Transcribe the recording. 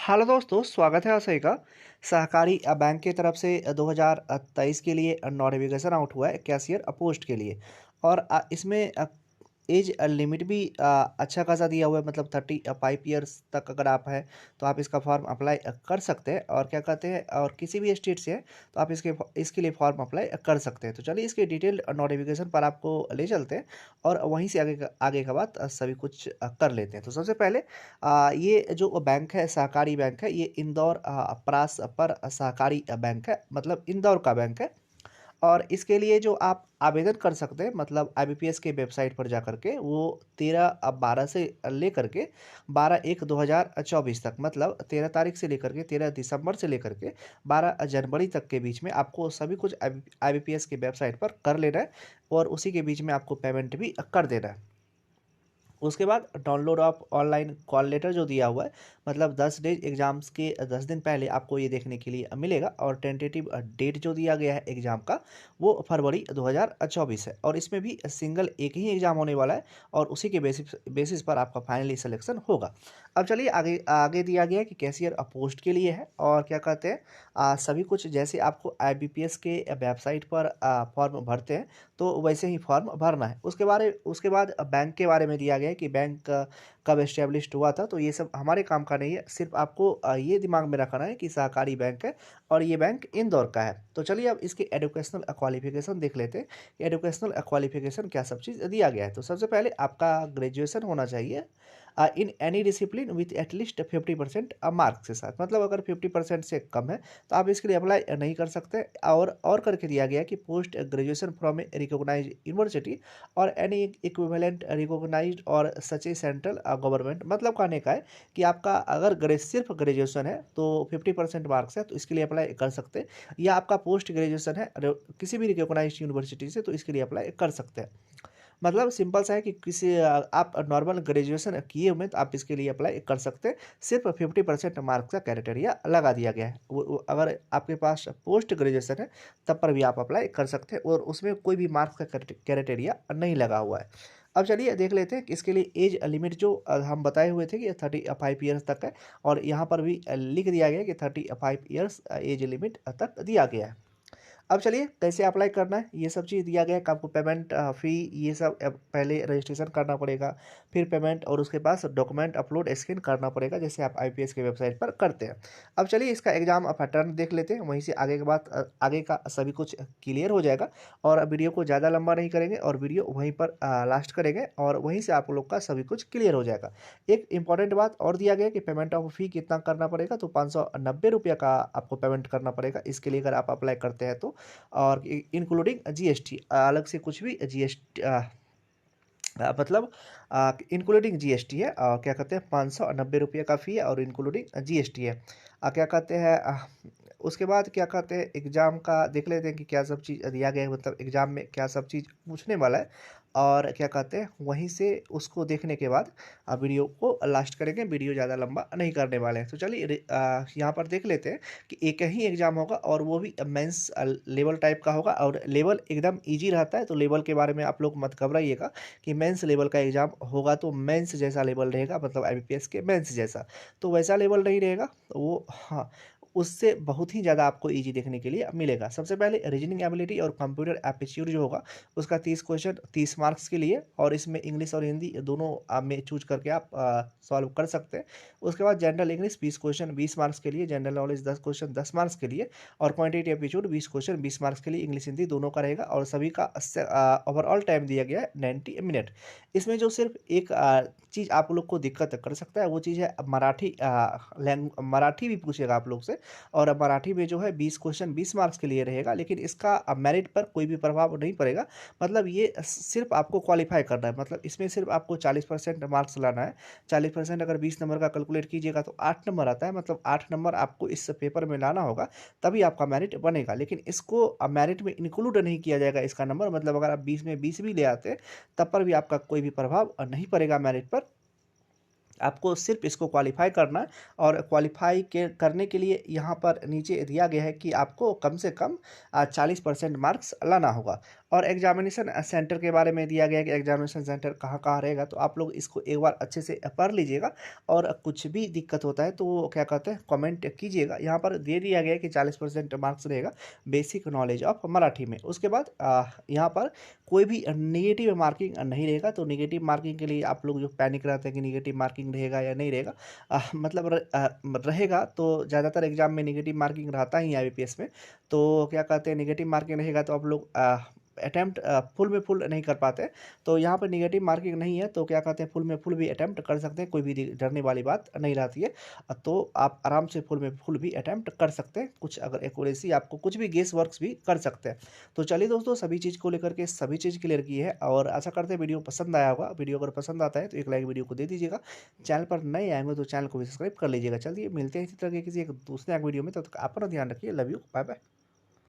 Hello दोस्तों, स्वागत है आप सभी का। सहकारी बैंक की तरफ से 2023 के लिए नोटिफिकेशन आउट हुआ है कैशियर पोस्ट के लिए। और इसमें एज लिमिट भी अच्छा खासा दिया हुआ है, मतलब 35 ईयर्स तक अगर आप हैं तो आप इसका फॉर्म अप्लाई कर सकते हैं। और क्या कहते हैं, और किसी भी स्टेट से हैं तो आप इसके लिए फॉर्म अप्लाई कर सकते हैं। तो चलिए इसके डिटेल नोटिफिकेशन पर आपको ले चलते हैं और वहीं से आगे का बात सभी कुछ कर लेते हैं। तो सबसे पहले ये जो बैंक है, सहकारी बैंक है, ये इंदौर प्रास पर सहकारी बैंक है, मतलब इंदौर का बैंक है। और इसके लिए जो आप आवेदन कर सकते हैं, मतलब आईबीपीएस के वेबसाइट पर जा करके, वो 13/12 से लेकर के 12/1/2024 तक, मतलब 13 तारीख से लेकर के 13 दिसंबर से लेकर के 12 जनवरी तक के बीच में आपको सभी कुछ आईबीपीएस की वेबसाइट पर कर लेना है। और उसी के बीच में आपको पेमेंट भी कर देना है। उसके बाद download of online call letter जो दिया हुआ है, मतलब 10 डेज एग्जाम्स के 10 दिन पहले आपको ये देखने के लिए मिलेगा। और टेंटेटिव डेट जो दिया गया है एग्ज़ाम का, वो फरवरी 2024 है। और इसमें भी सिंगल एक ही एग्ज़ाम होने वाला है और उसी के बेसिस पर आपका फाइनली सिलेक्शन होगा। अब चलिए आगे आगे दिया गया है कि कैशियर पोस्ट के लिए है। और क्या कहते हैं, सभी कुछ जैसे आपको आईबीपीएस के वेबसाइट पर फॉर्म भरते हैं तो वैसे ही फॉर्म भरना है। उसके बाद बैंक के बारे में दिया गया है कि बैंक कब एस्टेब्लिश्ड हुआ था। तो ये सब हमारे काम का नहीं है, सिर्फ आपको ये दिमाग में रखना है कि सहकारी बैंक है और ये बैंक इंदौर का है। तो चलिए अब इसके एजुकेशनल क्वालिफिकेशन देख लेते हैं कि एजुकेशनल क्वालिफिकेशन क्या सब चीज़ दिया गया है। तो सबसे पहले आपका ग्रेजुएशन होना चाहिए in any discipline with at least 50% marks के साथ। मतलब अगर 50% से कम है तो आप इसके लिए अप्लाई नहीं कर सकते। और करके दिया गया है कि post graduation from a recognise university और एनी इक्विवेलेंट रिकॉग्नाइज्ड और सच ए सेंट्रल गवर्नमेंट। मतलब कहने का है कि आपका अगर सिर्फ ग्रेजुएशन है तो 50% मार्क्स है तो इसके लिए अप्लाई कर सकते हैं। या आपका पोस्ट ग्रेजुएशन है किसी भी रिकॉग्नाइज्ड यूनिवर्सिटी से तो इसके लिए अप्लाई कर सकते हैं। मतलब सिंपल सा है कि आप नॉर्मल ग्रेजुएशन किए हुए हैं तो आप इसके लिए अप्लाई कर सकते हैं। सिर्फ 50% मार्क्स का क्राइटेरिया लगा दिया गया है। अगर आपके पास पोस्ट ग्रेजुएशन है तब पर भी आप अप्लाई कर सकते हैं और उसमें कोई भी मार्क्स का क्राइटेरिया नहीं लगा हुआ है। अब चलिए देख लेते हैं कि इसके लिए एज लिमिट जो हम बताए हुए थे कि 35 ईयर्स तक है। और यहाँ पर भी लिख दिया गया है कि 35 ईयर्स एज लिमिट तक दिया गया है। अब चलिए कैसे अप्लाई करना है, ये सब चीज़ दिया गया है कि आपको पेमेंट फ़ी ये सब पहले रजिस्ट्रेशन करना पड़ेगा, फिर पेमेंट और उसके पास डॉक्यूमेंट अपलोड स्कैन करना पड़ेगा, जैसे आप आईपीएस के वेबसाइट पर करते हैं। अब चलिए इसका एग्ज़ाम पैटर्न देख लेते हैं, वहीं से आगे के बात आगे का सभी कुछ क्लियर हो जाएगा। और वीडियो को ज़्यादा लंबा नहीं करेंगे और वीडियो वहीं पर लास्ट करेंगे और वहीं से आप लोग का सभी कुछ क्लियर हो जाएगा। एक इंपॉर्टेंट बात और दिया गया है कि पेमेंट ऑफ फ़ी कितना करना पड़ेगा, तो 590 रुपये का आपको पेमेंट करना पड़ेगा इसके लिए, अगर आप अप्लाई करते हैं तो। और इंक्लूडिंग जीएसटी, अलग से कुछ भी जीएसटी मतलब इंक्लूडिंग जीएसटी है। क्या कहते हैं, 590 रुपये का फ़ी है और इंक्लूडिंग जीएसटी है। क्या कहते हैं, उसके बाद क्या कहते हैं, एग्ज़ाम का देख लेते हैं कि क्या सब चीज़ दिया गया है, मतलब एग्ज़ाम में क्या सब चीज़ पूछने वाला है। और क्या कहते हैं, वहीं से उसको देखने के बाद वीडियो को लास्ट करेंगे, वीडियो ज़्यादा लंबा नहीं करने वाले हैं। तो चलिए यहाँ पर देख लेते हैं कि एक ही एग्ज़ाम होगा और वो भी मेंस लेवल टाइप का होगा। और लेवल एकदम ईजी रहता है, तो लेवल के बारे में आप लोग मत घबराइएगा कि मेंस लेवल का एग्ज़ाम होगा तो मेंस जैसा लेवल रहेगा, मतलब आईबीपीएस के मेंस जैसा तो वैसा लेवल नहीं रहेगा। वो हाँ, उससे बहुत ही ज़्यादा आपको इजी देखने के लिए मिलेगा। सबसे पहले रीजनिंग एबिलिटी और कंप्यूटर एप्टीट्यूड जो होगा उसका 30 क्वेश्चन 30 मार्क्स के लिए, और इसमें इंग्लिश और हिंदी दोनों में चूज करके आप सॉल्व कर सकते हैं। उसके बाद जनरल इंग्लिश 20 क्वेश्चन 20 मार्क्स के लिए, जनरल नॉलेज 10 क्वेश्चन 10 मार्क्स के लिए, और क्वांटिटी एप्टीट्यूड 20 क्वेश्चन 20 मार्क्स के लिए, इंग्लिश हिंदी दोनों का रहेगा। और सभी का ओवरऑल टाइम दिया गया है 90 मिनट। इसमें जो सिर्फ एक चीज़ आप लोग को दिक्कत कर सकता है वो चीज़ है मराठी। मराठी भी पूछेगा आप लोग से, और मराठी में जो है 20 क्वेश्चन 20 मार्क्स के लिए रहेगा, लेकिन इसका मेरिट पर कोई भी प्रभाव नहीं पड़ेगा। मतलब ये सिर्फ आपको क्वालिफाई करना है, मतलब इसमें सिर्फ आपको 40% मार्क्स लाना है। 40% अगर 20 नंबर का कैलकुलेट कीजिएगा तो 8 नंबर आता है, मतलब 8 नंबर आपको इस पेपर में लाना होगा तभी आपका मेरिट बनेगा। लेकिन इसको मेरिट में इंक्लूड नहीं किया जाएगा इसका नंबर, मतलब अगर आप 20 में 20 भी ले आते हैं तब पर भी आपका कोई भी प्रभाव नहीं पड़ेगा मेरिट पर। आपको सिर्फ इसको क्वालिफाई करना है। और क्वालिफाई के करने के लिए यहाँ पर नीचे दिया गया है कि आपको कम से कम 40% मार्क्स लाना होगा। और एग्जामिनेशन सेंटर के बारे में दिया गया है कि एग्जामिनेशन सेंटर कहाँ कहाँ रहेगा, तो आप लोग इसको एक बार अच्छे से पढ़ लीजिएगा और कुछ भी दिक्कत होता है तो क्या कहते हैं कमेंट कीजिएगा। यहाँ पर दे दिया गया है कि 40% मार्क्स रहेगा बेसिक नॉलेज ऑफ मराठी में। उसके बाद यहाँ पर कोई भी नेगेटिव मार्किंग नहीं रहेगा। तो नेगेटिव मार्किंग के लिए आप लोग जो पैनिक रहते हैं कि नेगेटिव मार्किंग रहेगा या नहीं रहेगा, मतलब रहेगा तो ज़्यादातर एग्जाम में नेगेटिव मार्किंग रहता ही है आईबीपीएस में। तो क्या कहते हैं नेगेटिव मार्किंग रहेगा तो आप लोग अटैम्प्ट फुल में फुल नहीं कर पाते। तो यहाँ पर नेगेटिव मार्किंग नहीं है तो क्या कहते हैं फुल में फुल भी अटैम्प्ट कर सकते हैं, कोई भी डरने वाली बात नहीं रहती है। तो आप आराम से फुल में फुल भी अटैम्प्ट कर सकते हैं, कुछ अगर एक्यूरेसी आपको कुछ भी गेस वर्क्स भी कर सकते हैं। तो चलिए दोस्तों, सभी चीज़ को लेकर के सभी चीज़ क्लियर की है और आशा करते हैं वीडियो पसंद आया होगा। वीडियो अगर पसंद आता है तो एक लाइक वीडियो को दे दीजिएगा। चैनल पर नए आएंगे तो चैनल को भी सब्सक्राइब कर लीजिएगा। चलिए मिलते हैं इसी तरह के किसी एक दूसरे वीडियो में, तब तक अपना ध्यान रखिए। Love you, bye bye.